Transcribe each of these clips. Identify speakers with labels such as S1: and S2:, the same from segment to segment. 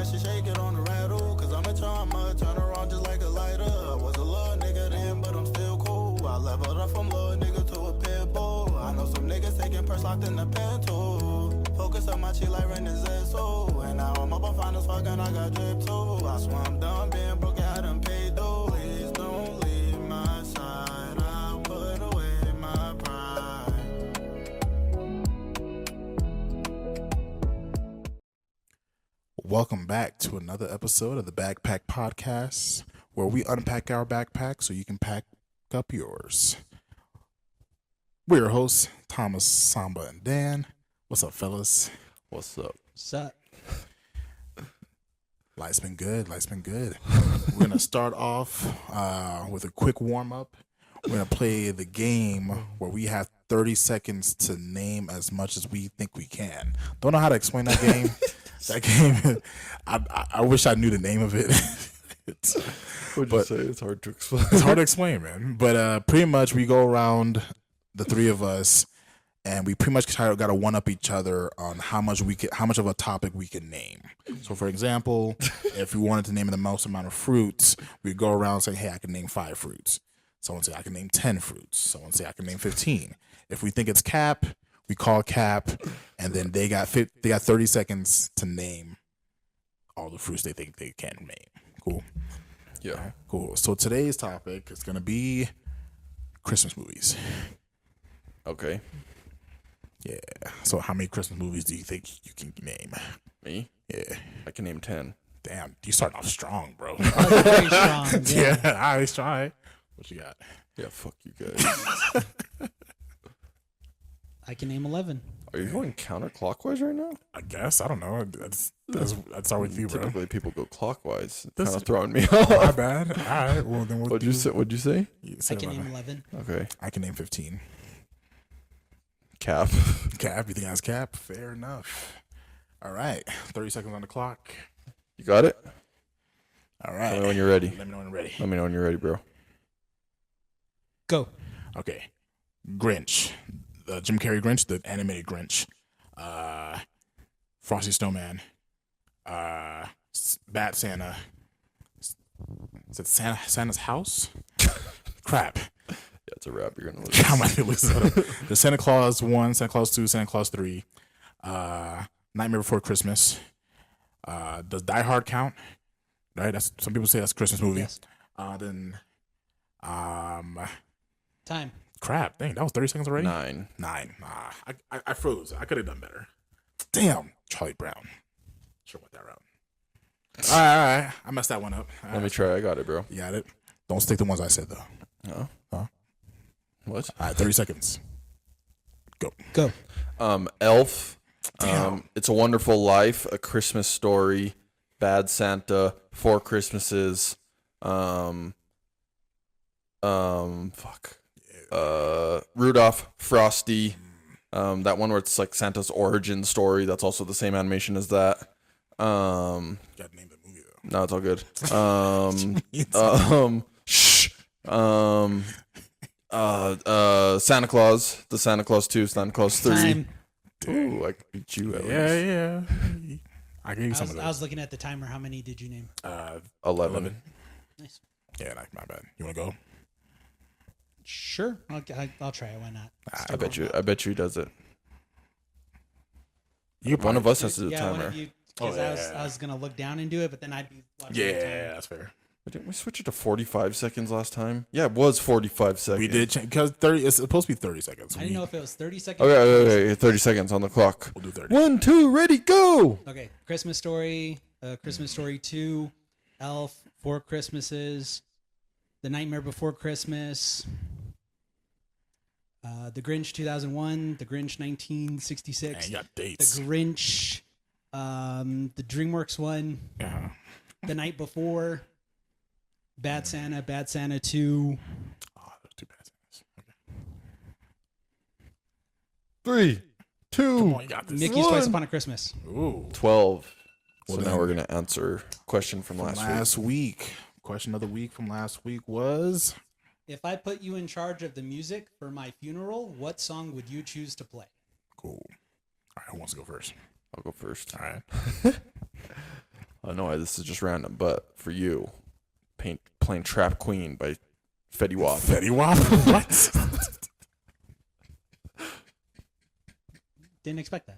S1: crash and shake it on the rattle. Cause I'm a charmer, turn around just like a lighter. I was a little nigga then, but I'm still cool. I leveled up from little nigga to a pit bull. I know some niggas taking purse locked in the pen too. Focus on my cheek like Renaissance, and now I'm up on finals fucking, I got drip too. I swear I'm done being broke, I done paid though. Please don't leave my side, I'll put away my pride.
S2: Welcome back to another episode of the Backpack Podcast, where we unpack our backpack so you can pack up yours. We're your hosts, Thomas, Samba, and Dan. What's up, fellas?
S3: What's up?
S4: What's up?
S2: Life's been good. We're going to start off with a quick warm-up. We're going to play the game where we have 30 seconds to name as much as we think we can. Don't know how to explain that game. That game, I wish I knew the name of it.
S3: What'd you say? It's hard to explain.
S2: It's hard to explain, man. But pretty much we go around, the three of us, and we pretty much got to one up each other on how much of a topic we can name. So, for example, if we wanted to name the most amount of fruits, we'd go around and say, "Hey, I can name 5 fruits." Someone say, "I can name 10 fruits." Someone say, "I can name 15." If we think it's cap, we call cap, and then they got 30 seconds to name all the fruits they think they can name. Cool.
S3: Yeah.
S2: Right, cool. So today's topic is gonna be Christmas movies.
S3: Okay.
S2: Yeah. So how many Christmas movies do you think you can name?
S3: Me?
S2: Yeah.
S3: I can name 10.
S2: Damn, you starting off strong, bro.
S4: That's very strong.
S2: Yeah. All right, try. What you got?
S3: Yeah, fuck you guys.
S4: I can name 11.
S3: Are you going counterclockwise right now?
S2: I guess. I don't know. That's all with you, bro.
S3: Typically, people go clockwise.
S2: This-
S3: Kind of throwing me
S2: My
S3: off.
S2: bad. All right. Well, then
S3: What'd you say? What'd you say?
S2: You
S4: I
S2: said
S4: can
S2: 11.
S4: name 11.
S3: Okay.
S2: I can name 15.
S3: Cap.
S2: Cap. You think that's cap? Fair enough. All right. 30 seconds on the clock.
S3: You got it?
S2: All
S3: Let
S2: right.
S3: me know when you're ready.
S2: Let me know when you're ready.
S3: Let me know when you're ready, bro.
S4: Go.
S2: Okay. Grinch. Jim Carrey Grinch, the animated Grinch. Frosty Snowman. Bat Santa. Is it Santa's house? Crap.
S3: Yeah, it's a wrap. You're going to
S2: How
S3: lose.
S2: am I lose that? The Santa Claus 1, Santa Claus 2, Santa Claus 3. Nightmare Before Christmas. Does Die Hard count? Right? That's some people say that's a Christmas movie.
S4: Yes.
S2: Then
S4: Time.
S2: crap. Dang, that was 30 seconds already?
S3: 9.
S2: 9. I froze. I could have done better. Damn. Charlie Brown. Sure went that route. All right. I messed that one up. All
S3: Let me
S2: right.
S3: try. I got it, bro.
S2: You got it. Don't stick to the ones I said, though.
S3: No.
S2: Huh?
S3: What?
S2: All right, 30 seconds.
S4: Go.
S3: Elf.
S2: Damn.
S3: It's a Wonderful Life, A Christmas Story, Bad Santa, 4 Christmases, Rudolph, Frosty, that one where it's like Santa's origin story. That's also the same animation as that.
S2: You got to name the movie, though.
S3: No, it's all good. Santa Claus, the Santa Claus 2, Santa Claus 3.
S4: Time.
S3: Ooh, I beat you at least.
S2: Yeah. I gave you
S4: I
S2: some
S4: was,
S2: of
S4: I
S2: those.
S4: was looking at the timer. How many did you name?
S3: 11.
S4: Nice.
S2: Yeah, my bad. You want to go?
S4: Sure. I'll try it. Why not?
S3: I bet you he does it.
S2: You
S3: One of us has to do the
S4: Yeah, one
S3: timer.
S4: of you. Because I was going to look down and do it, but then I'd be watching the timer.
S2: Yeah, that's fair.
S3: But didn't we switch it to 45 seconds last time? Yeah, it was 45 seconds.
S2: We did change because 30. It's supposed to be 30 seconds.
S4: I didn't know if it was 30 seconds.
S3: Okay, 30 seconds on the clock.
S2: We'll do 30.
S3: 1, 2, ready, go!
S4: Okay. Christmas Story, Christmas Story 2, Elf, 4 Christmases, The Nightmare Before Christmas, The Grinch 2001, The Grinch 1966,
S2: Man, you got
S4: The
S2: dates.
S4: Grinch, the DreamWorks one,
S2: Yeah.
S4: The Night Before, Bad Santa 2.
S2: Oh, those two bad things. Okay.
S3: 3, 2,
S2: Come on, you got this.
S4: Mickey's Twice
S3: One.
S4: Upon a Christmas.
S2: Ooh.
S3: 12.
S2: Well,
S3: So
S2: then-
S3: now we're going to answer question from last week.
S2: week. Question of the week from last week was
S4: If I put you in charge of the music for my funeral, what song would you choose to play?
S2: cool. All right, who wants to go first?
S3: I'll go first.
S2: All right.
S3: I know this is just random, but for you, playing Trap Queen by Fetty Wap.
S2: Fetty Wap? What?
S4: Didn't expect that.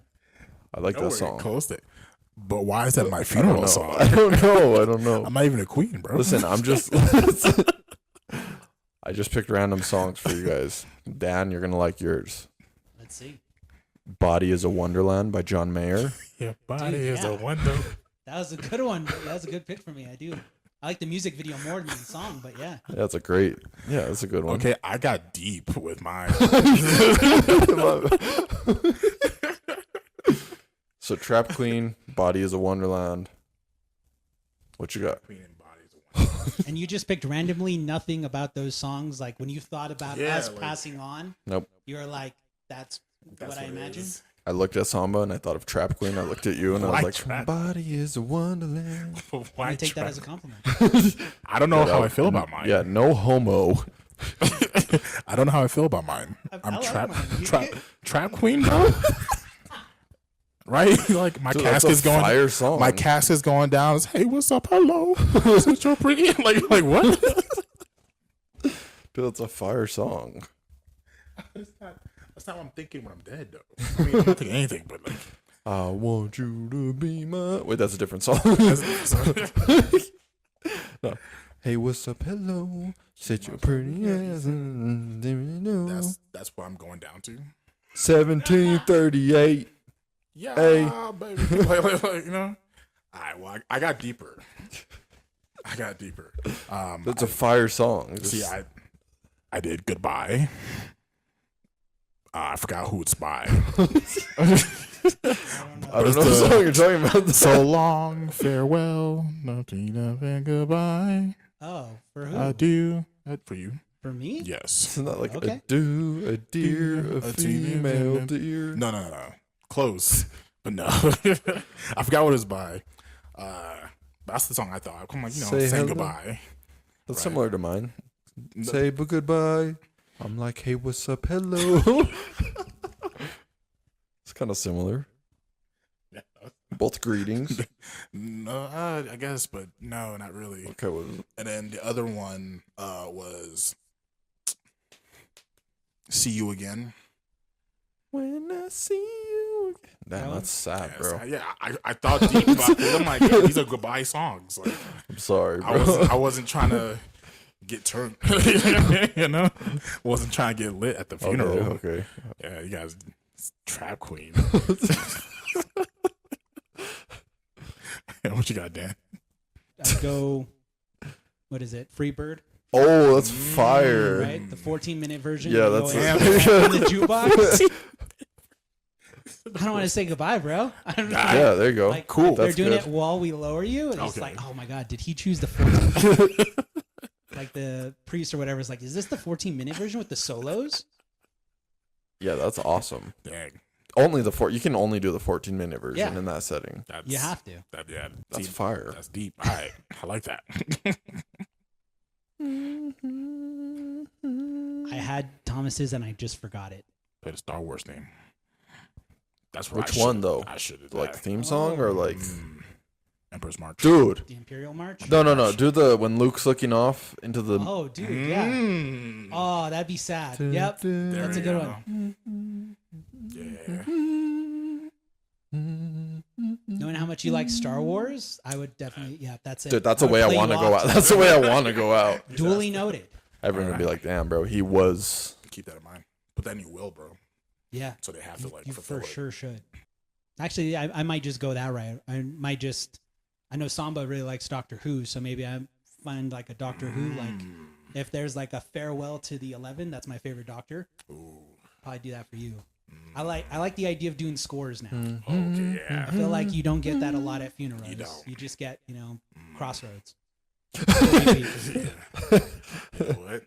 S3: I like that song.
S2: Close it. But why is that my funeral song?
S3: I don't know.
S2: I'm not even a queen, bro.
S3: Listen, I just picked random songs for you guys. Dan, you're gonna like yours.
S4: Let's see.
S3: Body is a Wonderland by John Mayer.
S2: Your body
S4: Dude,
S2: is
S4: yeah.
S2: a wonder.
S4: That was a good one. That was a good pick for me. I like the music video more than the song, but yeah.
S3: That's a good one.
S2: Okay, I got deep with mine.
S3: So Trap Queen, Body is a Wonderland. What you got?
S2: Queen and body is a wonder.
S4: And you just picked randomly nothing about those songs. Like when you thought about us
S2: like-
S4: passing on,
S3: Nope.
S4: you were like, that's what I
S2: it
S4: imagine.
S2: is.
S3: I looked at Samba and I thought of Trap Queen. I looked at you and I was
S2: Why
S3: like,
S2: Trap?
S3: Body is a Wonderland.
S2: Why
S4: I take that
S2: trap?
S4: as a compliment.
S2: I don't know how I feel about mine.
S3: Yeah, no homo.
S2: I don't know how I feel about mine.
S4: I
S2: I'm
S4: like mine.
S2: trap queen, bro. Right? Like my
S3: Dude,
S2: cast
S3: that's a
S2: is going.
S3: fire song.
S2: My cast is going down. It's, hey, what's up? Hello. Since you're pretty. Like what?
S3: Dude, that's a fire song.
S2: That's not what I'm thinking when I'm dead, though. I mean, I'm not thinking anything, but like.
S3: I want you to be my. Wait, that's a different song. No. Hey, what's up? Hello. Sit your pretty ass.
S2: That's what I'm going down to.
S3: 1738.
S2: Yeah,
S3: Hey.
S2: baby. Like, you know. All right. Well, I got deeper.
S3: That's a fire song.
S2: See, I did Goodbye. I forgot who it's by.
S3: I don't know the song you're talking about.
S2: So long, farewell, nothing, goodbye.
S4: Oh, for who?
S2: Adieu. For you.
S4: For me?
S2: Yes.
S3: Isn't that like
S4: Okay.
S3: a do, a deer, a
S2: A
S3: female
S2: female.
S3: deer?
S2: No. Close. But no. I forgot what it's by. That's the song I thought. I'm like,
S3: Say
S2: saying
S3: hello.
S2: goodbye.
S3: That's
S2: Right.
S3: similar to mine. Say goodbye. I'm like, hey, what's up? Hello. It's kind of similar.
S2: Yeah.
S3: Both greetings.
S2: No, I guess, but no, not really.
S3: Okay, what is it?
S2: And then the other one was See You Again.
S3: When I see you. Damn,
S4: That
S3: that's sad, bro.
S2: Yeah, I thought deep about it. I'm like, yeah, these are goodbye songs. Like,
S3: I'm sorry, bro.
S2: I wasn't trying to get turned, you know? Wasn't trying to get lit at the funeral.
S3: Okay.
S2: Yeah, you guys, Trap Queen. What you got, Dan?
S4: I'd go, what is it? Freebird,
S3: Oh, that's fire.
S4: right? The 14-minute version.
S3: Yeah,
S4: You
S3: that's
S4: go
S3: it.
S4: in the jukebox. I don't want to say goodbye, bro. I don't know.
S3: Yeah, there you go.
S4: Like,
S3: Cool.
S4: They're
S3: That's
S4: doing
S3: good.
S4: it while we lower you. And it's
S2: Okay.
S4: like, oh my God, did he choose the 14? Like the priest or whatever is like, is this the 14-minute version with the solos?
S3: Yeah, that's awesome.
S2: Dang.
S3: Only you can only do the 14-minute version
S4: Yeah.
S3: in that setting.
S2: That's,
S4: You have to.
S2: Yeah,
S3: That's
S2: deep.
S3: fire.
S2: That's deep. All right. I like that.
S4: I had Thomas's and I just forgot it.
S2: Play the Star Wars name. That's what
S3: Which one, though?
S2: I should have.
S3: Like the theme song or like.
S2: Emperor's March.
S3: Dude.
S4: The Imperial March?
S3: No. Do the when Luke's looking off into the.
S4: Oh, dude, yeah.
S2: Mm.
S4: Oh, that'd be sad. Yep.
S2: There
S4: That's a
S2: we
S4: good
S2: go.
S4: one.
S2: Yeah.
S4: Knowing how much you like Star Wars, I would definitely, yeah, that's it.
S3: Dude, that's
S4: I
S3: the
S4: would
S3: way I
S4: play
S3: want to
S4: you
S3: go
S4: off
S3: out. That's the way I want to go out.
S4: Duly noted.
S3: Everyone would be like, damn, bro, he was.
S2: Keep that in mind. But then you will, bro.
S4: Yeah.
S2: So they have to like
S4: You
S2: fulfill
S4: for
S2: it.
S4: sure should. Actually, I might just go that route. I know Samba really likes Doctor Who, so maybe I find like a Doctor Who, like if there's like a farewell to the 11, that's my favorite Doctor.
S2: Ooh.
S4: Probably do that for you. I like the idea of doing scores now.
S2: Okay, yeah.
S4: I feel like you don't get that a lot at funerals.
S2: You don't.
S4: You just get, crossroads.
S2: You know what?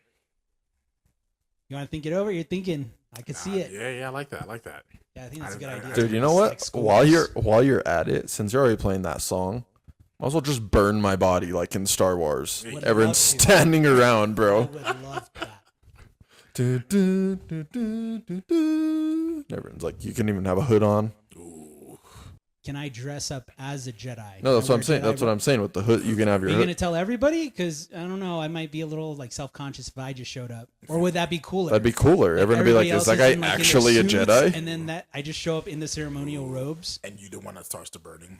S4: You want to think it over? You're thinking. I could see it.
S2: Yeah, I like that. I like that.
S4: Yeah, I think that's a good
S2: I-
S4: idea.
S3: Dude, you know
S4: Just,
S3: what?
S4: like, scores.
S3: While you're at it, since you're already playing that song, might as well just burn my body like in Star Wars.
S4: Would
S3: Everyone's
S4: love to.
S3: standing around,
S4: I
S3: bro.
S4: would love that.
S3: Everyone's like, you can even have a hood on.
S2: Ooh.
S4: can I dress up as a Jedi?
S3: No, that's
S4: Can I
S3: what I'm saying.
S4: wear
S3: That's what I'm saying with the hood. You can have
S4: Are
S3: your
S4: you
S3: hood.
S4: gonna tell everybody? Because I don't know, I might be a little like self-conscious if I just showed up, or would that be cooler?
S3: That'd be cooler. Everyone would be like,
S4: Everybody
S3: "Is that
S4: else
S3: guy
S4: in, like, in their
S3: actually a
S4: suits,
S3: Jedi?"
S4: And then that I just show up in the ceremonial robes.
S2: And you the one that starts the burning.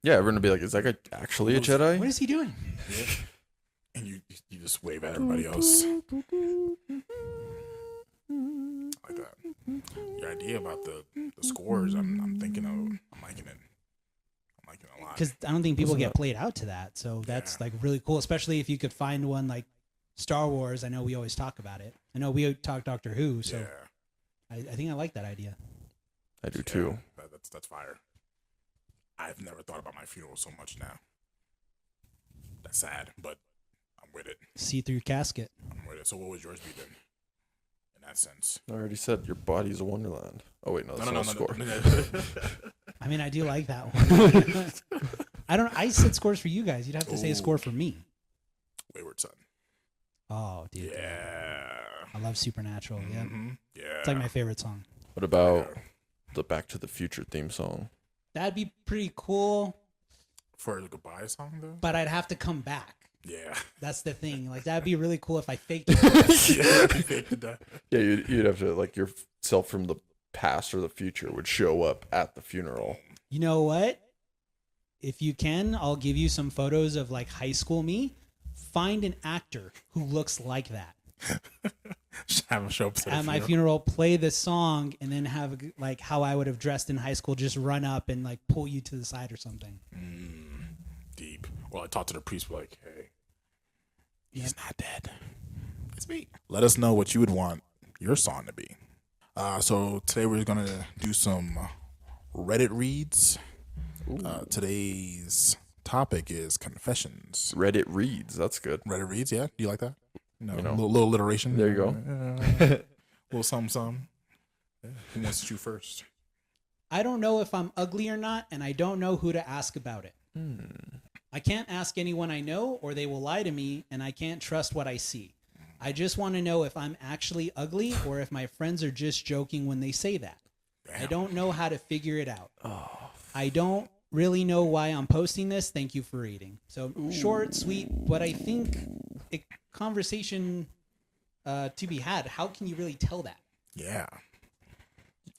S3: Yeah, everyone would be like, "Is that guy actually a Jedi?"
S4: What is he doing?
S2: Yeah. And you just wave at everybody else. Like that. Your idea about the scores, I'm thinking of. I'm liking it. I'm liking it a lot.
S4: Because I don't think people get played out to that, so that's like really cool. Especially if you could find one like Star Wars. I know we always talk about it. I know we talk Doctor Who, so
S2: Yeah.
S4: I think I like that idea.
S3: I do too.
S2: That's fire. I've never thought about my funeral so much now. That's sad, but I'm with it.
S4: See-through casket.
S2: I'm with it. So what would yours be then? In that sense.
S3: I already said your body's a wonderland. Oh wait, no, that's not a score.
S4: I mean, I do like that one. I said scores for you guys. You'd have to say a score for me.
S2: Wayward Son.
S4: Oh, dude.
S2: Yeah.
S4: I love Supernatural. Yeah.
S2: Mm-hmm. Yeah.
S4: It's like my favorite song.
S3: What about the Back to the Future theme song?
S4: That'd be pretty cool,
S2: For a goodbye song though?
S4: but I'd have to come back.
S2: Yeah.
S4: That's the thing. Like, that'd be really cool if I faked it.
S2: Yeah, you faked that.
S3: Yeah, you'd have to like yourself from the past or the future would show up at the funeral.
S4: You know what? If you can, I'll give you some photos of like high school me. Find an actor who looks like that.
S2: Just have him show up
S4: At my funeral, play the song, and then have like how I would have dressed in high school. Just run up and like pull you to the side or something.
S2: Deep. Well, I talked to the priest, like, hey, he's not dead. It's me. Let us know what you would want your song to be. So today we're going to do some Reddit reads. Today's topic is confessions.
S3: Reddit reads. That's good.
S2: Reddit reads, yeah? Do you like that? No,
S3: You know.
S2: little alliteration.
S3: There you go.
S2: Little something. Yeah. Who wants to shoot first?
S4: I don't know if I'm ugly or not, and I don't know who to ask about it. I can't ask anyone I know, or they will lie to me, and I can't trust what I see. I just want to know if I'm actually ugly, or if my friends are just joking when they say that. I don't know how to figure it out. I don't really know why I'm posting this. Thank you for reading. So short, sweet, but I think a conversation to be had. How can you really tell that?
S2: Yeah.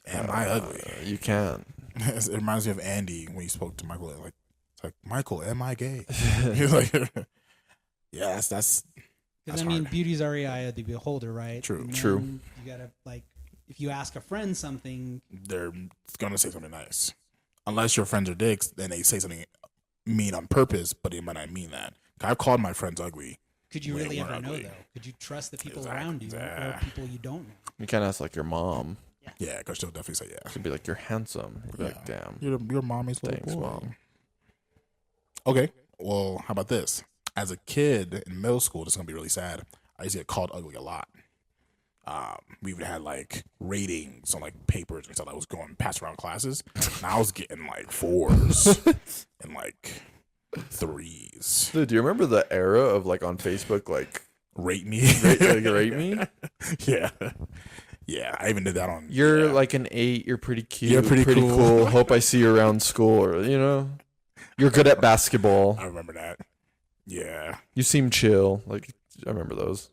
S2: Am I ugly?
S3: You can.
S2: It reminds me of Andy when he spoke to Michael. Like, it's like, Michael, am I gay? He's like, yeah, that's
S4: Because I mean,
S2: hard.
S4: beauty's our eye of the beholder, right?
S2: True.
S4: And
S3: True.
S4: then You gotta like, if you ask a friend something,
S2: They're gonna say something nice, unless your friends are dicks. Then they say something mean on purpose, but they might not mean that. I've called my friends ugly.
S4: could you
S2: They
S4: really
S2: weren't
S4: ever know
S2: ugly.
S4: though? Could you trust the people
S2: Exactly.
S4: around you
S2: Yeah.
S4: or people you don't know?
S3: You can't ask like your mom.
S2: Yeah, because she'll definitely say yeah.
S3: She'd be like, "You're handsome." You'd be like,
S2: Yeah.
S3: "Damn."
S2: Your mommy's little
S3: Thanks,
S2: boy.
S3: Mom.
S2: Okay, well, how about this? As a kid in middle school, this is gonna be really sad. I used to get called ugly a lot. We even had like ratings on like papers and stuff that was going passed around classes, and I was getting like 4s and like 3s.
S3: Dude, do you remember the era of like on Facebook, like
S2: Rate me,
S3: rate me?
S2: yeah, yeah. I even did that on.
S3: You're
S2: yeah.
S3: like an 8. You're pretty cute.
S2: You're pretty
S3: cool.
S2: cool.
S3: Hope I see you around school. Or you're good at basketball.
S2: I remember that. Yeah,
S3: You seem chill. Like I remember those.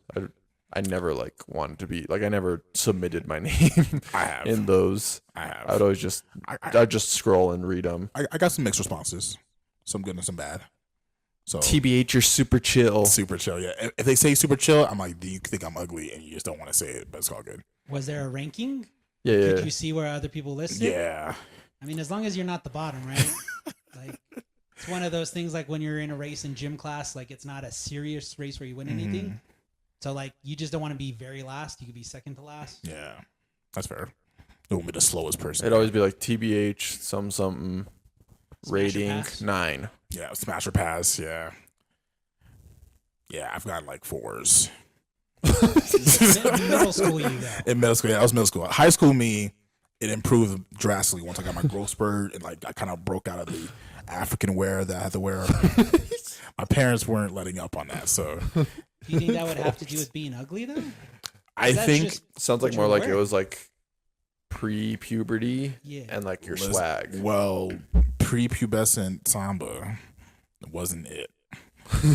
S3: I never like wanted to be like I never submitted my name
S2: I have.
S3: in those.
S2: I have.
S3: I'd always just I'd just scroll and read them.
S2: I got some mixed responses, some good and some bad. So
S3: TBH, you're super chill.
S2: super chill. Yeah, if they say super chill, I'm like, do you think I'm ugly? And you just don't want to say it, but it's all good.
S4: Was there a ranking?
S3: Yeah, yeah.
S4: Could you see where other people listed?
S2: Yeah,
S4: I mean, as long as you're not the bottom, right? Like, it's one of those things like when you're in a race in gym class, like it's not a serious race where you win anything. So like you just don't want to be very last. You could be second to last.
S2: yeah, that's fair. It won't be the slowest person.
S3: It'd always be like TBH, something,
S4: Smash or
S3: rating
S4: pass?
S3: 9.
S2: Yeah, smash or pass. Yeah, yeah. I've got like 4s
S4: Middle school, you go.
S2: in middle school. Yeah, that was middle school. High school me, it improved drastically once I got my growth spurt and like I kind of broke out of the African wear that I had to wear. My parents weren't letting up on that, so
S4: Do you think that would have to do with being ugly though?
S2: I
S4: That's
S2: think
S4: just
S3: Sounds like
S4: what
S3: more
S4: you're
S3: like it
S4: wearing.
S3: was like pre-puberty
S4: Yeah.
S3: and like your
S2: Listen,
S3: swag.
S2: Well, prepubescent Samba wasn't it.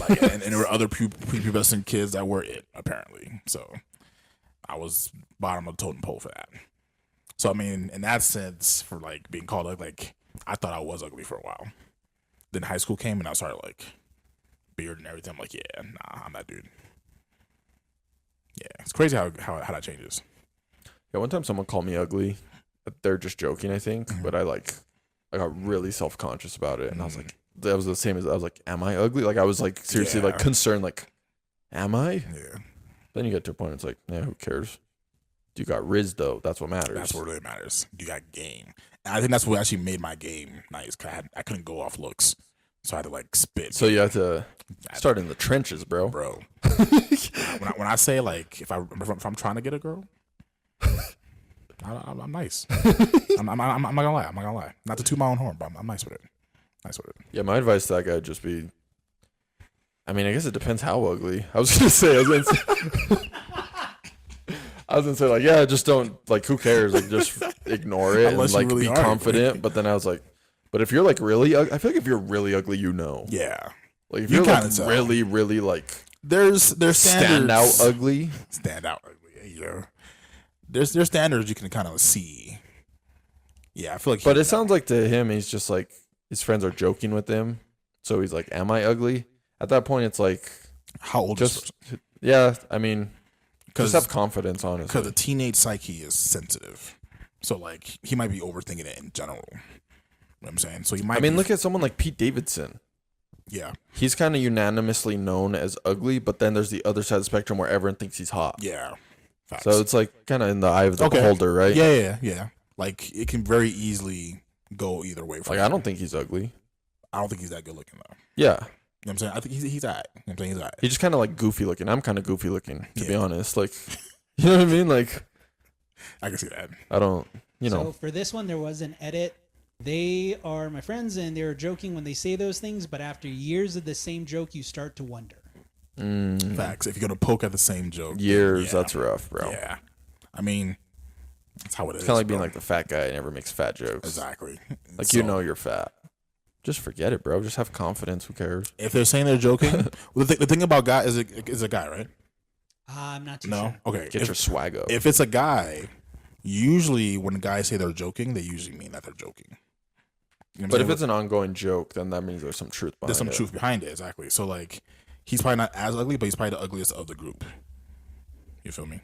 S2: Like, and there were other prepubescent kids that were it, apparently. So I was bottom of the totem pole for that. So I mean, in that sense, for like being called ugly, like I thought I was ugly for a while. Then high school came and I started like beard and everything. I'm like, yeah, nah, I'm that dude. Yeah, it's crazy how that changes.
S3: Yeah, one time someone called me ugly. They're just joking, I think, but I got really self-conscious about it, and I was like, that was the same as I was like, am I ugly? Like I was like seriously like concerned, like, am I?
S2: Yeah.
S3: Then you get to a point, it's like, yeah, who cares? You got Riz though. That's what matters.
S2: That's what really matters. You got game. And I think that's what actually made my game nice. Cause I couldn't go off looks, so I had to like spit.
S3: So you have to start in the trenches, bro.
S2: when I say like if I'm trying to get a girl, I'm nice. I'm not gonna lie. I'm not gonna lie. Not to toot my own horn, but I'm nice with it. Nice with it.
S3: Yeah, my advice to that guy would just be, I mean, I guess it depends how ugly. I was gonna say like, yeah, just don't, like, who cares? Like, just ignore it
S2: Unless
S3: and like
S2: really
S3: be
S2: are.
S3: confident. But then I was like, but if you're like really, I feel like if you're really ugly, you know.
S2: Yeah.
S3: Like if
S2: You
S3: you're like
S2: kinda tell.
S3: really, really like
S2: There's
S3: stand out
S2: standards.
S3: ugly.
S2: Stand out ugly. You know. There's standards you can kind of see. Yeah, I feel like.
S3: But it sounds like to him, he's just like his friends are joking with him, so he's like, "Am I ugly?" At that point, it's like,
S2: how old is
S3: just yeah. I mean, just
S2: 'Cause-
S3: have confidence, honestly.
S2: because the teenage psyche is sensitive, so like he might be overthinking it in general. You know what I'm saying? So he might.
S3: I mean,
S2: be,
S3: look at someone like Pete Davidson.
S2: Yeah,
S3: He's kind of unanimously known as ugly, but then there's the other side of the spectrum where everyone thinks he's hot.
S2: yeah. Facts.
S3: So it's like kind of in the eye of the beholder, right?
S2: Yeah. Like it can very easily go either way. For
S3: Like
S2: him.
S3: I don't think he's ugly.
S2: I don't think he's that good looking though.
S3: Yeah,
S2: You know what I'm saying? I think he's alright. You know what I'm saying? He's alright.
S3: he's just kind of like goofy looking. I'm kind of goofy looking, to be
S2: Yeah.
S3: honest. Like, you know what I mean? Like,
S2: I can see that.
S3: I don't, you
S4: So
S3: know.
S4: for this one, there was an edit. They are my friends, and they're joking when they say those things. But after years of the same joke, you start to wonder.
S2: Facts. If you're gonna poke at the same joke,
S3: Years,
S2: yeah.
S3: that's rough, bro.
S2: Yeah. I mean, that's how it is.
S3: It's kind of like being
S2: bro.
S3: like the fat guy who never makes fat jokes.
S2: Exactly.
S3: Like,
S2: So,
S3: you know you're fat. Just forget it, bro. Just have confidence. Who cares?
S2: if they're saying they're joking, well, the thing about guy is a guy, right?
S4: I'm not too
S2: No.
S4: sure.
S2: Okay.
S3: Get your swag up.
S2: If it's a guy, usually when guys say they're joking, they usually mean that they're joking. You know what I'm
S3: But if
S2: saying?
S3: it's an ongoing joke, then that means there's some truth behind
S2: there's some
S3: it.
S2: truth behind it, exactly. So like, he's probably not as ugly, but he's probably the ugliest of the group. You feel me?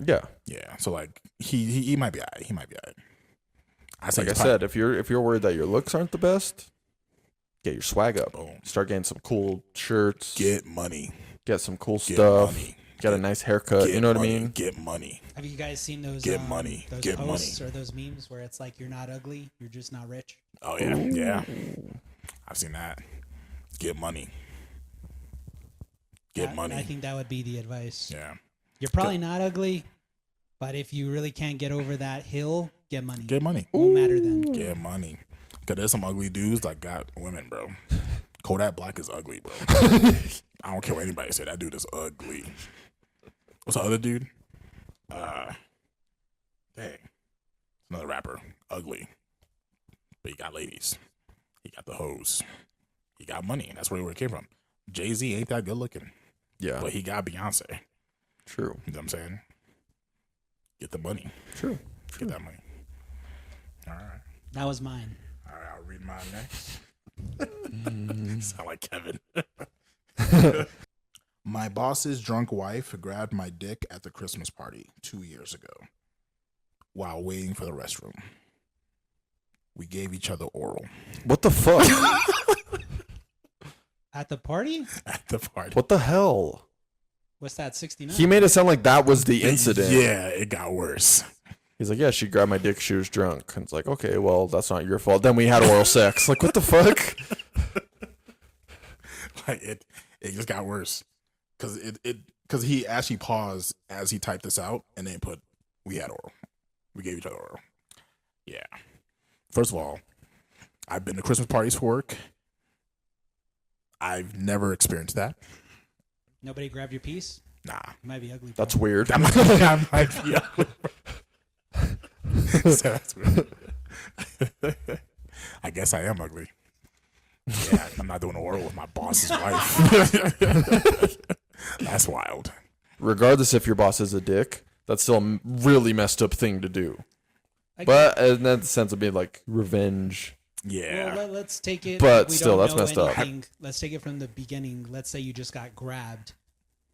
S3: Yeah.
S2: Yeah. So like, he might be alright. He might be alright.
S3: Like I said, if you're worried that your looks aren't the best, get your swag up.
S2: Boom.
S3: Start getting some cool shirts.
S2: get money.
S3: Get some cool
S2: Get
S3: stuff.
S2: money.
S3: Get a nice haircut.
S2: Get
S3: You know what I
S2: money,
S3: mean?
S2: Get money.
S4: Have you guys seen those
S2: Get money.
S4: those
S2: Get
S4: posts
S2: money.
S4: or those memes where it's like you're not ugly, you're just not rich?
S2: Oh yeah, yeah. I've seen that. Get money. Get money.
S4: I think that would be the advice.
S2: Yeah.
S4: You're probably not ugly, but if you really can't get over that hill, get money.
S2: Get money.
S4: Won't matter then.
S2: Get money. Cause there's some ugly dudes that got women, bro. Kodak Black is ugly, bro. I don't care what anybody say. That dude is ugly. What's the other dude? Dang. Another rapper. Ugly. But he got ladies. He got the hoes. He got money. That's where it came from. Jay-Z ain't that good looking.
S3: Yeah.
S2: But he got Beyonce.
S3: True.
S2: You know what I'm saying? Get the money.
S3: True.
S2: Get that money. All right.
S4: That was mine.
S2: All right, I'll read mine next. Sound like Kevin. My boss's drunk wife grabbed my dick at the Christmas party 2 years ago while waiting for the restroom. We gave each other oral
S3: What the fuck?
S4: At the party?
S2: at the party.
S3: What the hell?
S4: What's that, 69?
S3: He made it sound like that was the incident.
S2: Yeah, it got worse.
S3: He's like, yeah, she grabbed my dick. She was drunk. And it's like, okay, well, that's not your fault. Then we had oral sex. Like, what the fuck?
S2: Like it just got worse because he actually paused as he typed this out and then put, "We had oral. We gave each other oral." Yeah. First of all, I've been to Christmas parties for work. I've never experienced that.
S4: Nobody grabbed your piece?
S2: Nah.
S4: You might be ugly.
S3: That's weird.
S2: That might be ugly. So that's weird. I guess I am ugly. Yeah, I'm not doing oral with my boss's wife. That's wild.
S3: Regardless if your boss is a dick, that's still a really messed up thing to do.
S4: I
S3: But in that sense of being like revenge.
S2: Yeah.
S4: Well, let's take it.
S3: But
S4: we
S3: still,
S4: don't
S3: that's
S4: know
S3: messed up.
S4: anything. Let's take it from the beginning. Let's say you just got grabbed.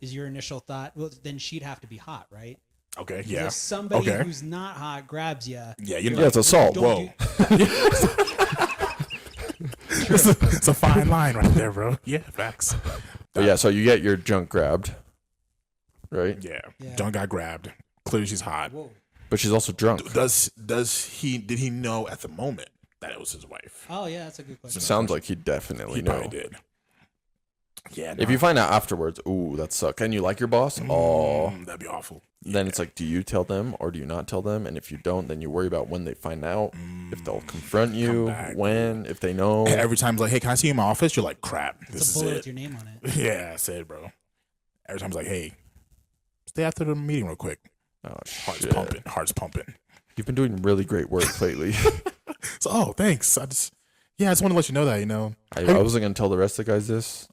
S4: Is your initial thought? Well, then she'd have to be hot, right?
S2: Okay.
S4: 'Cause
S2: Yeah.
S4: If somebody
S2: Okay.
S4: who's not hot grabs you,
S2: Yeah.
S3: Yeah, it's assault.
S2: Whoa. It's a fine line right there, bro. Yeah, facts.
S3: But yeah, so you get your junk grabbed, right?
S2: Yeah.
S4: Yeah.
S2: John got grabbed. Clearly she's hot.
S4: Whoa.
S3: But she's also drunk.
S2: Did he know at the moment that it was his wife?
S4: Oh yeah, that's a good question.
S3: Sounds like he definitely
S2: He
S3: knew.
S2: probably did. Yeah.
S3: If you find out afterwards, ooh, that sucks. And you like your boss? Oh,
S2: that'd be awful.
S3: then it's like, do you tell them or do you not tell them? And if you don't, then you worry about when they find out, if they'll confront you,
S2: back.
S3: when, if they know.
S2: Every time it's like, hey, can I see you in my office? You're like, crap.
S4: It's
S2: This
S4: a bullet
S2: is
S4: with
S2: it.
S4: your name on it.
S2: Yeah, that's it, bro. Every time it's like, hey, stay after the meeting real quick.
S3: Oh,
S2: Heart's
S3: shit.
S2: pumping. Heart's pumping.
S3: You've been doing really great work lately.
S2: So, oh, thanks. I just want to let you know that,
S3: I wasn't going to tell the rest of the guys this,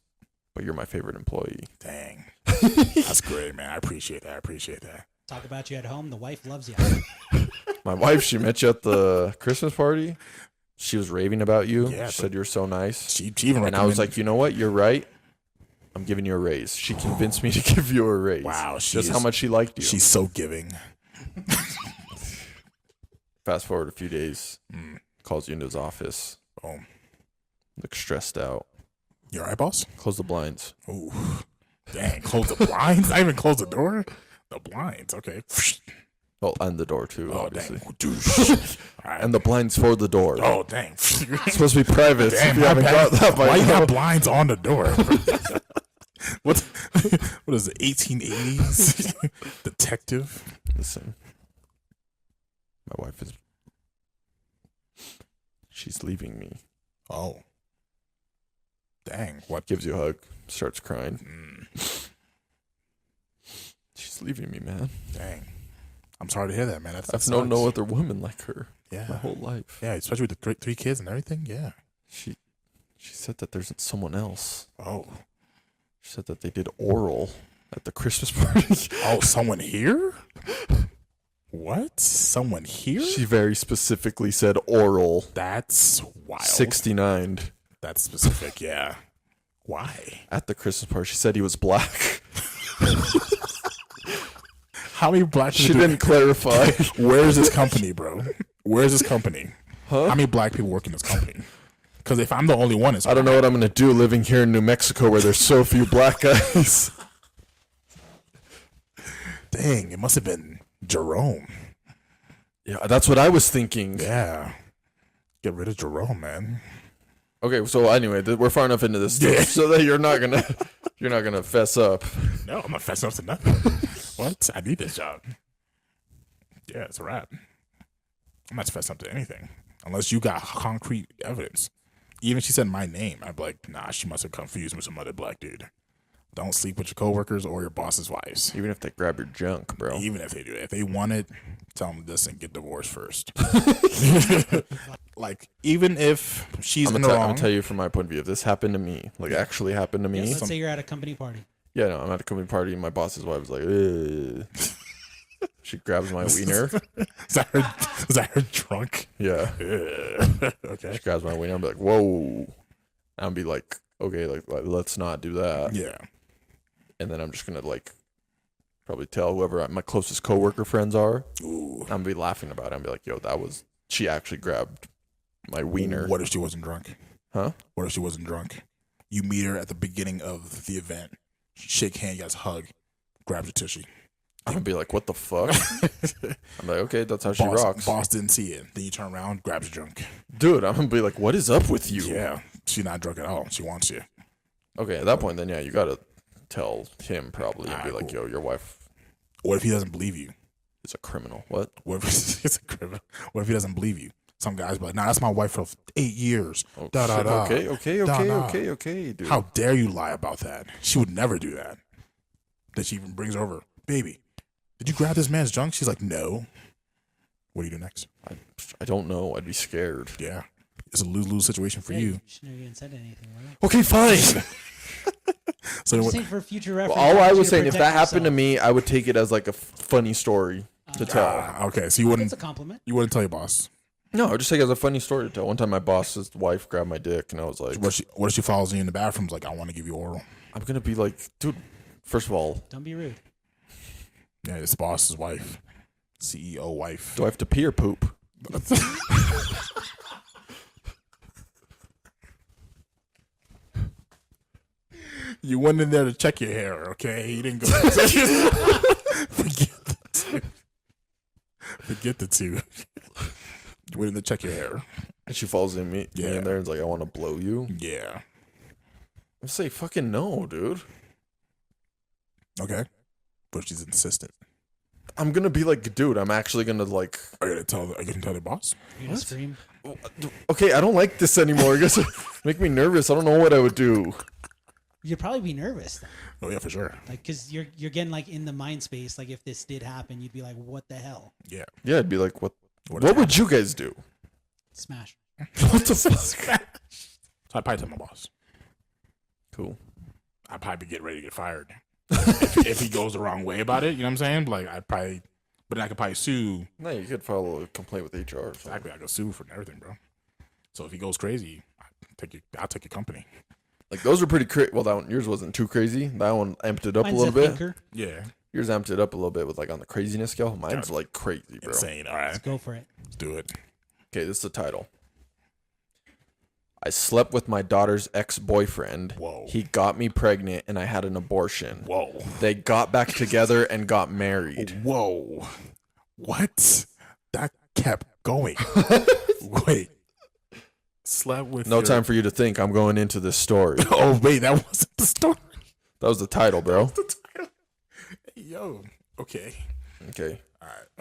S3: but you're my favorite employee.
S2: Dang. That's great, man. I appreciate that.
S4: Talk about you at home. The wife loves you.
S3: My wife, she met you at the Christmas party. She was raving about you.
S2: Yeah,
S3: She said you're so nice.
S2: She even
S3: And I was
S2: recommended-
S3: like, you know what? You're right. I'm giving you a raise. She convinced me to give you a raise.
S2: Wow,
S3: Just how much she liked you.
S2: she's so giving.
S3: Fast forward a few days, calls you into his office.
S2: Boom.
S3: Looks stressed out.
S2: You all right, boss?
S3: Close the blinds.
S2: Ooh. Dang, close the blinds? Not even close the door? The blinds, okay.
S3: Oh, and the door too,
S2: Oh,
S3: obviously.
S2: dang. Douche. All right.
S3: And the blinds for the door.
S2: Oh, dang.
S3: It's supposed to be private.
S2: Damn,
S3: if you
S2: my
S3: haven't
S2: bad.
S3: got that by
S2: Why you
S3: now.
S2: got blinds on the door? what is it, 1880s? Detective?
S3: Listen, my wife is. She's leaving me.
S2: Oh. Dang, what?
S3: Gives you a hug. Starts crying. She's leaving me, man.
S2: Dang. I'm sorry to hear that, man. That
S3: I've known no
S2: sucks.
S3: other woman like her my
S2: Yeah.
S3: whole life.
S2: Yeah, especially with the three kids and everything. Yeah.
S3: She said that there's someone else.
S2: Oh.
S3: She said that they did oral at the Christmas party.
S2: Oh, someone here? What? Someone here?
S3: She very specifically said oral.
S2: That's wild.
S3: 69
S2: That's specific, yeah. Why?
S3: at the Christmas party. She said he was black.
S2: How many black
S3: She
S2: people?
S3: didn't clarify.
S2: Where's this company, bro? Where's this company?
S3: Huh?
S2: How many black people work in this company? Because if I'm the only one, it's
S3: I don't know what I'm going to do living here in New Mexico where there's so few black guys.
S2: Dang, it must have been Jerome.
S3: Yeah, that's what I was thinking.
S2: Yeah. Get rid of Jerome, man.
S3: Okay, so anyway, we're far enough into this stuff
S2: Yeah.
S3: so that you're not gonna fess up.
S2: No, I'm not fessing up to nothing. What? I need this job. Yeah, it's a wrap. I'm not fessing up to anything. Unless you got concrete evidence. Even if she said my name, I'd be like, nah, she must have confused me with some other black dude. Don't sleep with your coworkers or your boss's wives.
S3: Even if they grab your junk, bro.
S2: Even if they do it. If they want it, tell them this and get divorced first. Like, even if she's
S3: I'm
S2: in the
S3: gonna
S2: wrong.
S3: tell you from my point of view. If this happened to me, like actually happened to me.
S4: Let's say you're at a company party.
S3: Yeah, no, I'm at a company party and my boss's wife was like, ugh. She grabs my wiener.
S2: is that her drunk?
S3: Yeah.
S2: Okay.
S3: She grabs my wiener. I'm like, whoa. I'll be like, okay, like let's not do that.
S2: Yeah.
S3: And then I'm just gonna like probably tell whoever my closest coworker friends are.
S2: Ooh.
S3: I'm gonna be laughing about it. I'm be like, yo, she actually grabbed my wiener.
S2: What if she wasn't drunk?
S3: Huh?
S2: What if she wasn't drunk? You meet her at the beginning of the event. Shake hand, you guys hug, grabs your tushy.
S3: I'm gonna be like, what the fuck? I'm like, okay, that's how she rocks.
S2: Boss didn't see it. Then you turn around, grabs your drunk.
S3: Dude, I'm gonna be like, what is up with you?
S2: Yeah. She's not drunk at all. She wants you.
S3: Okay, at that point, then yeah, you gotta tell him probably and be
S2: Alright,
S3: like,
S2: cool.
S3: yo, your wife
S2: What if he doesn't believe you?
S3: is a criminal. What?
S2: What if he's a criminal? What if he doesn't believe you? Some guys be like, nah, that's my wife for 8 years.
S3: Oh,
S2: Da, da,
S3: shit.
S2: da.
S3: Okay, dude.
S2: How dare you lie about that? She would never do that. Then she even brings her over. Baby, did you grab this man's junk? She's like, no. What do you do next?
S3: I don't know. I'd be scared.
S2: Yeah. it's a lose-lose situation for you.
S4: You shouldn't have even said anything, right?
S3: Okay, fine.
S2: So
S4: I'm
S2: what,
S4: saying for future reference.
S3: All I
S4: want you
S3: was
S4: to
S3: saying, if
S4: protect
S3: that happened to
S4: yourself.
S3: me, I would take it as like a funny story to tell.
S2: okay, so you wouldn't
S4: It's a compliment.
S2: tell your boss.
S3: No, I would just take it as a funny story to tell. One time, my boss's wife grabbed my dick, and I was like,
S2: What if she follows you in the bathroom? Like, I want to give you oral.
S3: I'm gonna be like, dude. First of all,
S4: Don't be rude.
S2: Yeah, it's boss's wife, CEO wife.
S3: do I have to pee or poop?
S2: You went in there to check your hair, okay? You didn't go. Forget the two. You went in to check your hair.
S3: And she follows me
S2: Yeah.
S3: in there and is like, I want to blow you.
S2: Yeah.
S3: I say, fucking no, dude.
S2: Okay. But she's insistent.
S3: I'm gonna be like, dude, I'm actually gonna like.
S2: Are you gonna tell the boss?
S4: You're gonna scream.
S3: Okay, I don't like this anymore. I guess make me nervous. I don't know what I would do.
S4: You'd probably be nervous, then.
S2: Oh yeah, for sure.
S4: Like, cause you're getting like in the mind space. Like, if this did happen, you'd be like, "What the hell?"
S2: Yeah.
S3: Yeah, I'd be like, what?
S2: What
S3: What would you guys do?
S4: Smash.
S3: What the fuck?
S2: So I'd probably tell my boss.
S3: Cool.
S2: I'd probably get ready to get fired if he goes the wrong way about it. You know what I'm saying? Like I'd probably, but then I could probably sue.
S3: No, you could file a complaint with HR. Or something.
S2: Exactly, I could sue for everything, bro. So if he goes crazy, I'll take your company.
S3: Like those were pretty crazy. Well, that one, yours wasn't too crazy. That one amped it up
S4: Mine's
S3: a little bit.
S4: thinker.
S2: Yeah.
S3: Yours amped it up a little bit with like on the craziness scale. Mine's like crazy, bro.
S2: Insane. All right,
S4: Let's go for it.
S2: let's do it.
S3: Okay, this is the title. I slept with my daughter's ex-boyfriend.
S2: Whoa.
S3: He got me pregnant and I had an abortion.
S2: Whoa.
S3: They got back together and got married.
S2: Whoa. What? That kept going. Wait. Slept with
S3: No
S2: your-
S3: time for you to think. I'm going into this story.
S2: Oh wait, that wasn't the story.
S3: That was the title, bro.
S2: Yo. Okay.
S3: Okay.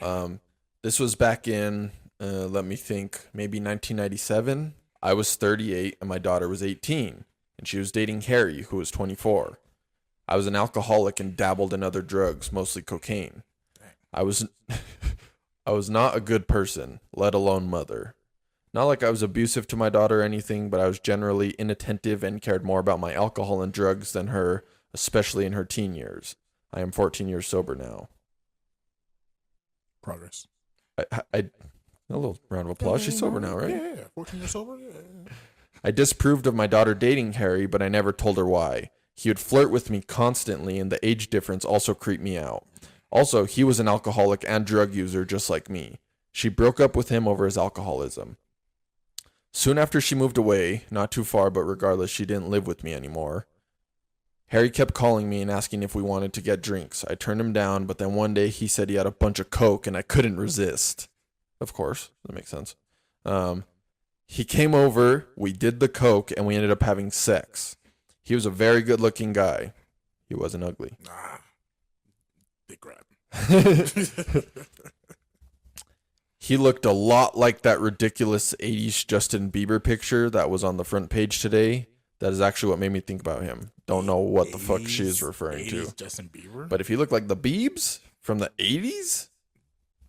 S2: All right.
S3: This was back in, let me think, maybe 1997. I was 38 and my daughter was 18, and she was dating Harry, who was 24. I was an alcoholic and dabbled in other drugs, mostly cocaine. I was not a good person, let alone mother. Not like I was abusive to my daughter or anything, but I was generally inattentive and cared more about my alcohol and drugs than her, especially in her teen years. I am 14 years sober now.
S2: Progress.
S3: A little round of applause. She's sober now, right?
S2: Yeah. 14 years sober. Yeah.
S3: I disapproved of my daughter dating Harry, but I never told her why. He would flirt with me constantly, and the age difference also creeped me out. Also, he was an alcoholic and drug user just like me. She broke up with him over his alcoholism. Soon after she moved away, not too far, but regardless, she didn't live with me anymore. Harry kept calling me and asking if we wanted to get drinks. I turned him down, but then one day he said he had a bunch of coke, and I couldn't resist. Of course, that makes sense. He came over, we did the coke, and we ended up having sex. He was a very good-looking guy. He wasn't ugly.
S2: Nah. Big grab.
S3: He looked a lot like that ridiculous 80s Justin Bieber picture that was on the front page today. That is actually what made me think about him. Don't know what the fuck she is referring to.
S2: Justin Bieber.
S3: But if he looked like the Biebs from the 80s,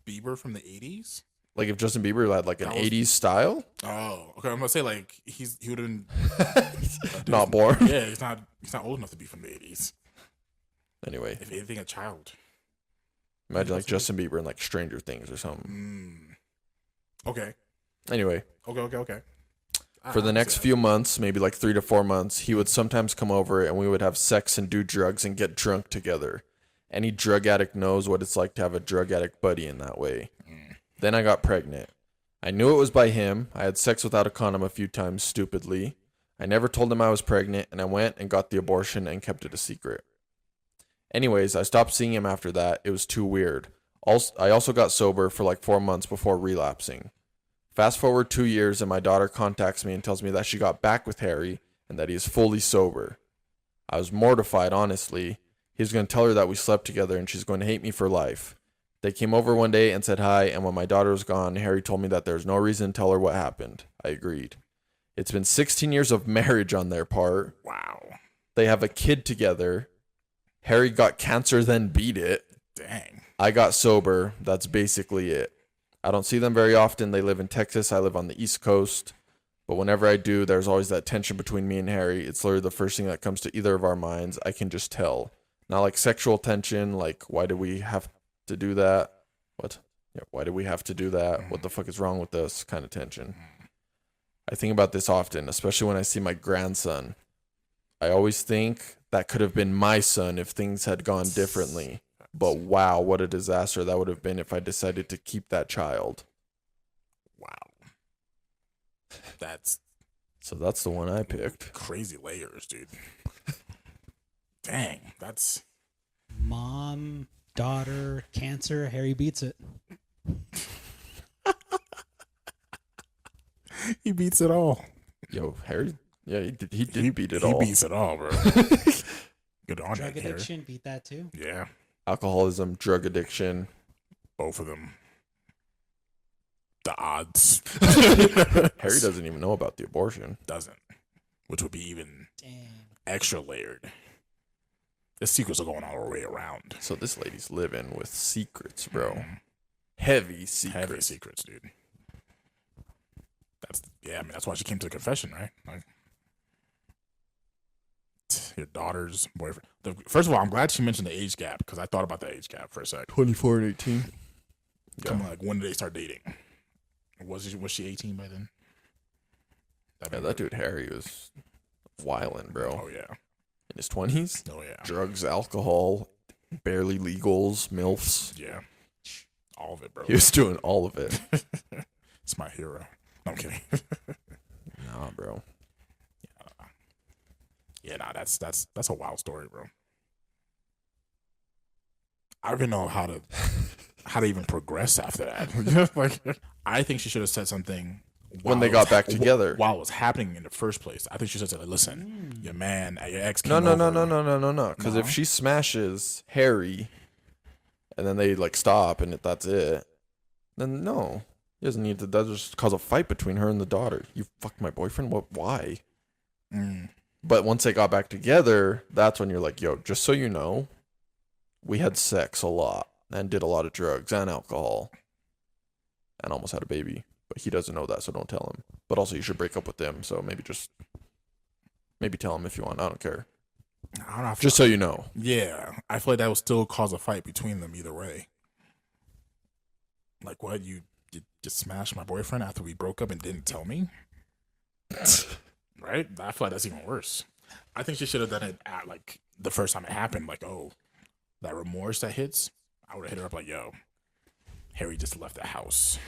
S2: Bieber from the 80s.
S3: like if Justin Bieber had like an 80s style,
S2: Oh, okay. I'm gonna say like he would have been
S3: not born.
S2: Yeah, he's not old enough to be from the 80s.
S3: Anyway,
S2: If anything, a child.
S3: imagine like Justin Bieber in like Stranger Things or something.
S2: Okay.
S3: Anyway,
S2: Okay.
S3: for the next few months, maybe like 3 to 4 months, he would sometimes come over and we would have sex and do drugs and get drunk together. Any drug addict knows what it's like to have a drug addict buddy in that way. Then I got pregnant. I knew it was by him. I had sex without a condom a few times, stupidly. I never told him I was pregnant, and I went and got the abortion and kept it a secret. Anyways, I stopped seeing him after that. It was too weird. I also got sober for like 4 months before relapsing. Fast forward 2 years and my daughter contacts me and tells me that she got back with Harry and that he is fully sober. I was mortified, honestly. He was going to tell her that we slept together and she's going to hate me for life. They came over one day and said hi, and when my daughter was gone, Harry told me that there's no reason to tell her what happened. I agreed. It's been 16 years of marriage on their part.
S2: Wow.
S3: They have a kid together. Harry got cancer, then beat it.
S2: Dang.
S3: I got sober. That's basically it. I don't see them very often. They live in Texas. I live on the East Coast. But whenever I do, there's always that tension between me and Harry. It's literally the first thing that comes to either of our minds. I can just tell. Not like sexual tension, like why do we have to do that? What? Yeah, why do we have to do that? What the fuck is wrong with us? Kind of tension. I think about this often, especially when I see my grandson. I always think that could have been my son if things had gone differently. But wow, what a disaster that would have been if I decided to keep that child.
S2: Wow. That's
S3: So that's the one I picked.
S2: crazy layers, dude. Dang, that's
S4: Mom, daughter, cancer. Harry beats it.
S2: he beats it all.
S3: Yo, Harry, yeah, he did beat it all.
S2: He beats it all, bro. Good on
S4: Drug
S2: that, Harry.
S4: addiction, beat that too.
S2: Yeah,
S3: Alcoholism, drug addiction.
S2: both of them. The odds.
S3: Harry doesn't even know about the abortion.
S2: Doesn't, which would be even
S4: Dang.
S2: extra layered. The secrets are going all the way around.
S3: So this lady's living with secrets, bro. Heavy secrets.
S2: Heavy secrets, dude. I mean, that's why she came to the confession, right? Like, your daughter's boyfriend. First of all, I'm glad she mentioned the age gap because I thought about the age gap for a sec.
S3: 24 and 18.
S2: Come on, like, when did they start dating? Was she 18 by then?
S3: Yeah, that dude Harry was wildin', bro.
S2: Oh yeah.
S3: In his 20s.
S2: Oh yeah.
S3: Drugs, alcohol, barely legals, MILFs.
S2: Yeah. All of it, bro.
S3: He was doing all of it.
S2: It's my hero. No, I'm kidding.
S3: Nah, bro.
S2: Yeah, nah, that's a wild story, bro. I don't even know how to even progress after that. Like, I think she should have said something
S3: When they got back together.
S2: while it was happening in the first place. I think she should have said, "Listen, your man, your ex came
S3: No.
S2: over."
S3: Because if she smashes Harry, and then they like stop and that's it, then no, he doesn't need to. That just cause a fight between her and the daughter. You fucked my boyfriend. What? Why? But once they got back together, that's when you're like, yo, just so you know, we had sex a lot and did a lot of drugs and alcohol, and almost had a baby. But he doesn't know that, so don't tell him. But also, you should break up with him. So maybe tell him if you want. I don't care.
S2: I don't know.
S3: Just so you know.
S2: Yeah, I feel like that would still cause a fight between them either way. Like, what, you just smashed my boyfriend after we broke up and didn't tell me? Right? I feel like that's even worse. I think she should have done it at, like, the first time it happened. Like, oh, that remorse that hits, I would have hit her up like, yo, Harry just left the house.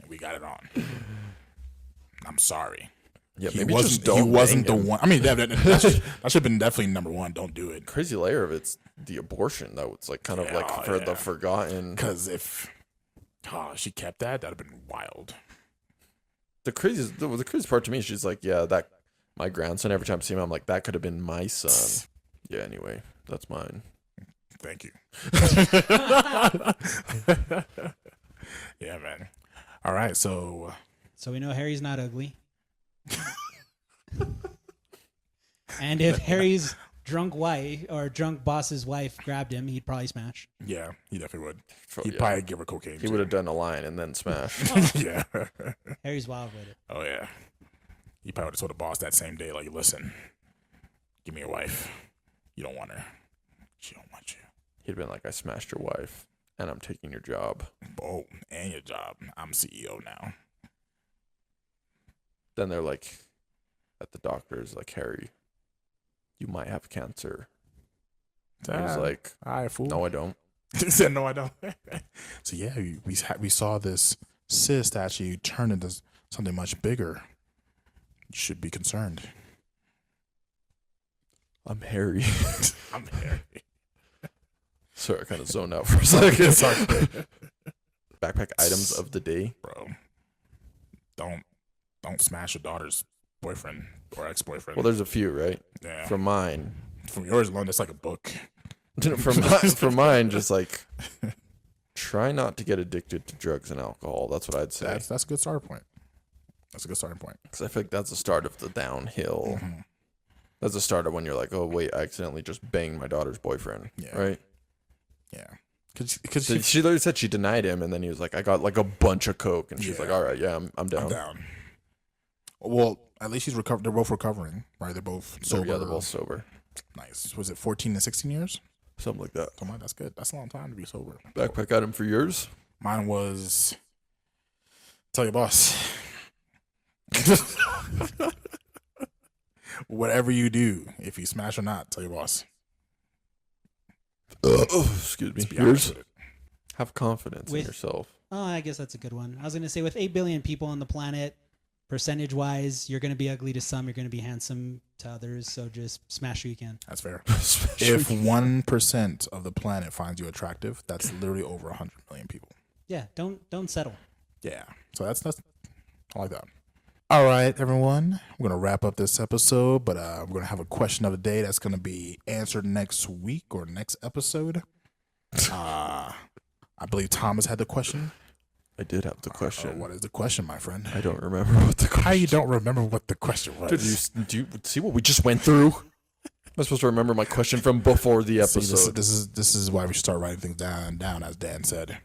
S2: And we got it on. I'm sorry.
S3: Yeah,
S2: He
S3: maybe
S2: wasn't,
S3: just don't.
S2: he wasn't the
S3: bang him.
S2: one. I mean, that should have been definitely number one. Don't do it.
S3: Crazy layer of it's the abortion that was like kind of like for the forgotten.
S2: Because if she kept that, that'd have been wild.
S3: The craziest part to me is she's like, yeah, that my grandson. Every time I see him, I'm like, that could have been my son. Yeah. Anyway, that's mine.
S2: Thank you. Yeah, man. All right, so
S4: we know Harry's not ugly. And if Harry's drunk wife or drunk boss's wife grabbed him, he'd probably smash.
S2: yeah, he definitely would.
S3: So,
S2: He'd
S3: yeah.
S2: probably give her cocaine.
S3: He would have done a line and then smash.
S2: Yeah.
S4: Harry's wild with it.
S2: Oh yeah. He probably would have told the boss that same day, like, listen, give me your wife. You don't want her. She don't want you.
S3: He'd been like, I smashed your wife and I'm taking your job.
S2: Oh, and your job. I'm CEO now.
S3: Then they're like, at the doctor's like, Harry, you might have cancer. He was like,
S2: I fool.
S3: no, I don't.
S2: He said, no, I don't. So yeah, we saw this cyst actually turn into something much bigger. You should be concerned.
S3: I'm Harry.
S2: I'm Harry.
S3: Sorry, I kind of zoned out for a second.
S2: Sorry.
S3: Backpack items of the day.
S2: Bro, don't smash your daughter's boyfriend or ex-boyfriend.
S3: Well, there's a few, right?
S2: Yeah.
S3: From mine.
S2: From yours alone, that's like a book.
S3: From mine, just like try not to get addicted to drugs and alcohol. That's what I'd say.
S2: That's a good starting point. That's a good starting point.
S3: Because I feel like that's the start of the downhill.
S2: Mm-hmm.
S3: That's the start of when you're like, oh wait, I accidentally just banged my daughter's boyfriend.
S2: Yeah.
S3: Right?
S2: Yeah. Because
S3: She literally said she denied him, and then he was like, "I got like a bunch of coke," and she's
S2: Yeah.
S3: like, "All right, yeah, I'm down."
S2: I'm down. Well, at least she's recovered. They're both recovering, right? They're both sober.
S3: Yeah, they're both sober.
S2: Nice. Was it 14 and 16 years?
S3: Something like that.
S2: Come on, that's good. That's a long time to be sober.
S3: Backpack got him for yours.
S2: Mine was tell your boss. Whatever you do, if you smash or not, tell your boss.
S3: Excuse me.
S2: Let's be honest
S3: Yours.
S2: with it.
S3: Have confidence in
S4: With-
S3: yourself.
S4: Oh, I guess that's a good one. I was gonna say with 8 billion people on the planet, percentage wise, you're gonna be ugly to some, you're gonna be handsome to others. So just smash who you can.
S2: That's fair. If 1% of the planet finds you attractive, that's literally over 100 million people.
S4: Yeah, don't settle.
S2: Yeah. So that's I like that. All right, everyone. We're gonna wrap up this episode, but we're gonna have a question of the day that's gonna be answered next week or next episode. I believe Thomas had the question.
S3: I did have the question.
S2: What is the question, my friend?
S3: I don't remember what the question.
S2: How you don't remember what the question was?
S3: Dude, do you see what we just went through? I'm supposed to remember my question from before the
S2: See,
S3: episode.
S2: this is why we should start writing things down, as Dan said.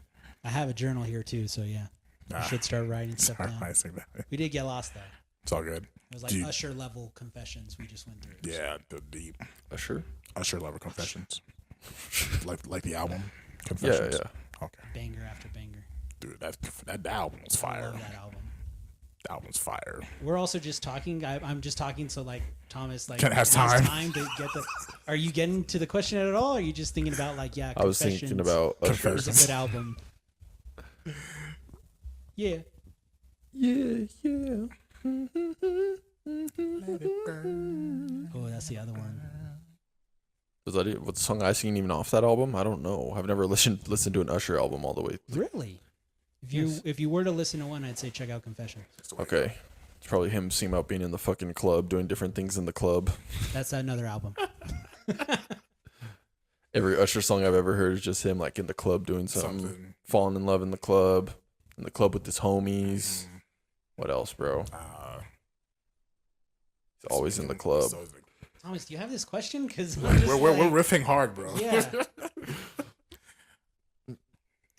S4: I have a journal here too, so yeah, I should start writing stuff
S2: Sorry,
S4: down.
S2: I say that.
S4: We did get lost though.
S2: It's all good.
S4: It was like
S2: Dude.
S4: Usher level confessions we just went through.
S2: Yeah, the deep
S3: Sure.
S2: Usher Lover Confessions, like the album
S3: Yeah,
S2: Confessions.
S3: yeah.
S2: Okay,
S4: Banger after banger.
S2: dude, that album was
S4: I
S2: fire.
S4: love that album.
S2: That album's fire.
S4: We're also just talking. I'm just talking so like Thomas like
S2: Has time.
S4: to get the. Are you getting to the question at all? Or are you just thinking about like
S3: I was thinking about Usher.
S4: It was a good album. Yeah.
S3: Yeah, yeah.
S4: Oh, that's the other one.
S3: Was that it? What song I sing even off that album? I don't know. I've never listened to an Usher album all the way.
S4: Really?
S3: Yes.
S4: If you were to listen to one, I'd say check out Confessions.
S3: Okay. It's probably him singing about being in the fucking club, doing different things in the club.
S4: That's another album.
S3: Every Usher song I've ever heard is just him like in the club doing something. Falling in love in the club with his homies. What else, bro? He's always in the club.
S4: Thomas, do you have this question? Because
S2: We're riffing hard, bro.
S4: Yeah.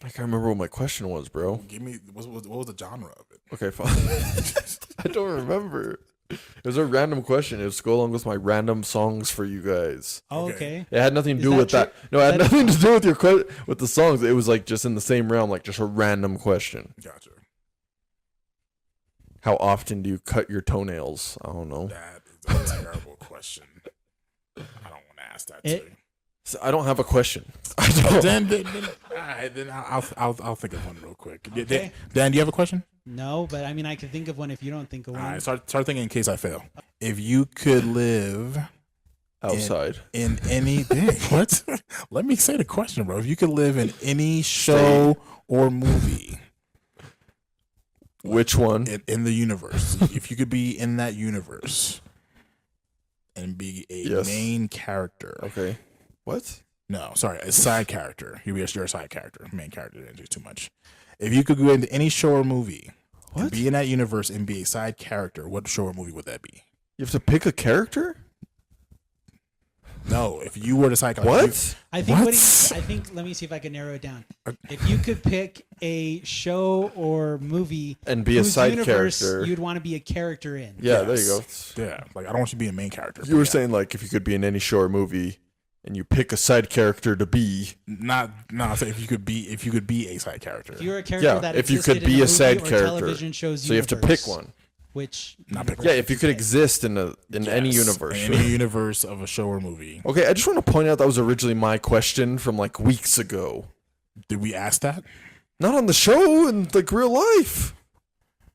S3: I can't remember what my question was, bro.
S2: Give me what was the genre of it?
S3: Okay, fine. I don't remember. It was a random question. It was to go along with my random songs for you guys.
S4: Oh,
S2: Okay.
S4: okay.
S3: It had nothing to
S4: Is
S3: do
S4: that
S3: with that.
S4: true?
S3: No, it had
S4: That-
S3: nothing to do with your with the songs. It was like just in the same realm, like just a random question.
S2: Gotcha.
S3: How often do you cut your toenails? I don't know.
S2: That is a terrible question. I don't want to ask that.
S4: It-
S2: to you.
S3: So I don't have a question. I don't.
S2: Then all right, then I'll think of one real quick.
S4: Okay.
S2: Dan, do you have a question?
S4: No, but I mean, I can think of one if you don't think of
S2: All
S4: one.
S2: right, start thinking in case I fail. If you could live
S3: Outside.
S2: in any what? Let me say the question, bro. If you could live in any show or movie
S3: Which one?
S2: in the universe, if you could be in that universe and be a
S3: Yes.
S2: main character.
S3: Okay. What?
S2: No, sorry, a side character. You're a side character. Main character didn't do too much. If you could go into any show or movie and
S3: What?
S2: be in that universe and be a side character, what show or movie would that be?
S3: You have to pick a character?
S2: No, if you were the side character.
S3: What?
S4: I think.
S2: What?
S4: I think. Let me see if I can narrow it down. If you could pick a show or movie
S3: And be a
S4: whose
S3: side
S4: universe
S3: character.
S4: you'd want to be a character in.
S3: Yeah, there you go.
S2: Yeah, like I don't want you to be a main character.
S3: You were
S2: but yeah.
S3: saying like if you could be in any show or movie and you pick a side character to be.
S2: not no. So if you could be a side character,
S4: If you're a character
S3: Yeah,
S4: that
S3: if you
S4: existed
S3: could be
S4: in
S3: a side
S4: movie or
S3: character.
S4: television show's
S3: So you have to
S4: universe,
S3: pick one.
S4: Which
S2: Not pick
S3: Yeah, if you could exist in any
S2: Yes,
S3: universe.
S2: in any universe of a show or movie.
S3: Okay, I just want to point out that was originally my question from like weeks ago.
S2: Did we ask that?
S3: Not on the show, in like real life.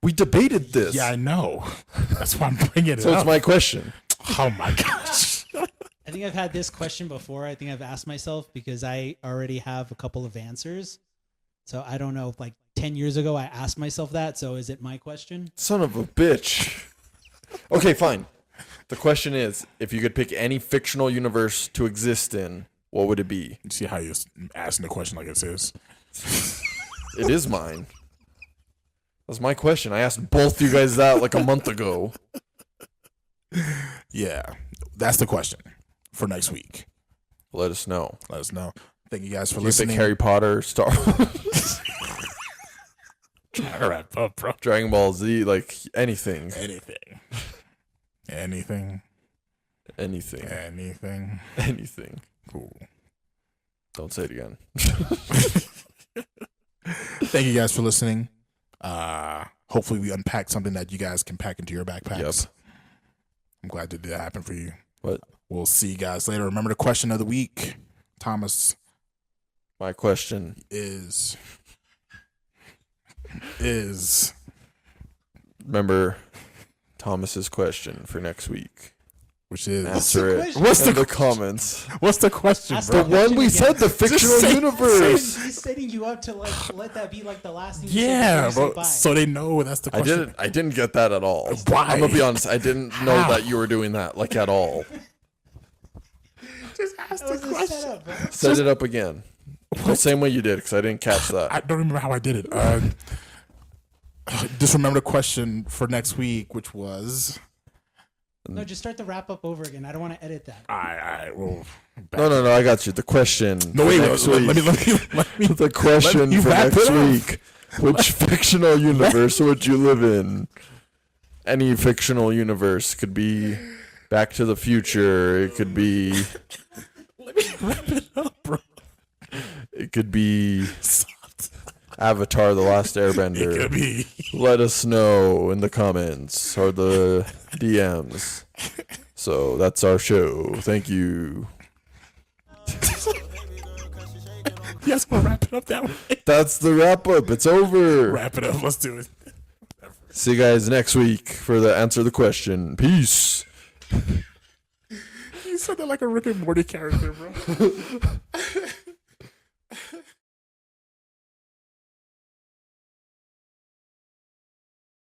S3: We debated this.
S2: Yeah, I know. That's why I'm bringing it
S3: So
S2: up.
S3: it's my question.
S2: Oh my gosh.
S4: I think I've had this question before. I think I've asked myself because I already have a couple of answers. So I don't know if like 10 years ago I asked myself that. So is it my question?
S3: Son of a bitch. Okay, fine. The question is, if you could pick any fictional universe to exist in, what would it be?
S2: You see how you're asking the question like it is.
S3: It is mine. That's my question. I asked both you guys that like a month ago.
S2: Yeah, that's the question for next week.
S3: Let us know.
S2: Let us know. Thank you guys for
S3: You
S2: listening.
S3: think Harry Potter, Star Wars,
S2: Trying to wrap up, bro.
S3: Dragon Ball Z, like anything.
S2: Anything. Anything.
S3: Anything.
S2: Anything.
S3: Anything.
S2: Cool.
S3: Don't say it again.
S2: Thank you guys for listening. Hopefully we unpacked something that you guys can pack into your backpacks.
S3: Yep.
S2: I'm glad that did happen for you.
S3: What?
S2: We'll see you guys later. Remember the question of the week, Thomas,
S3: My question
S2: is
S3: remember Thomas's question for next week.
S2: which is
S3: Answer it
S4: question?
S2: What's
S3: in
S2: the
S3: the comments.
S2: what's the question,
S4: Ask
S2: bro?
S3: The one we said, the fictional
S2: say-
S3: universe.
S4: He's setting you up to like let that be like the last thing.
S2: Yeah,
S4: you say before you
S2: bro.
S4: say bye.
S2: So they know that's the
S3: I
S2: question.
S3: didn't get that at all.
S2: Why?
S3: I'm gonna be honest. I didn't know
S2: How?
S3: that you were doing that like at all.
S2: Just ask
S4: That was
S2: the
S4: a
S2: question.
S4: setup, bro.
S3: Set it up again. The same way you did, because I didn't catch that.
S2: I don't remember how I did it. Just remember the question for next week, which was
S4: No, just start the wrap up over again. I don't want to edit that.
S2: I will.
S3: No. I got you. The question.
S2: No,
S3: for
S2: wait.
S3: next
S2: Let
S3: week.
S2: me.
S3: The question
S2: you
S3: for
S2: wrap
S3: next
S2: it up.
S3: week. Which fictional universe would you live in? Any fictional universe. Could be Back to the Future. It could be.
S2: Let me wrap it up, bro.
S3: It could be Avatar: The Last
S2: It
S3: Airbender.
S2: could be.
S3: Let us know in the comments or the DMs. So that's our show. Thank you.
S2: Yes, we'll wrap it up that way.
S3: That's the wrap up. It's over.
S2: Wrap it up. Let's do it.
S3: See you guys next week for the answer the question. Peace.
S2: You said that like a Rick and Morty character, bro.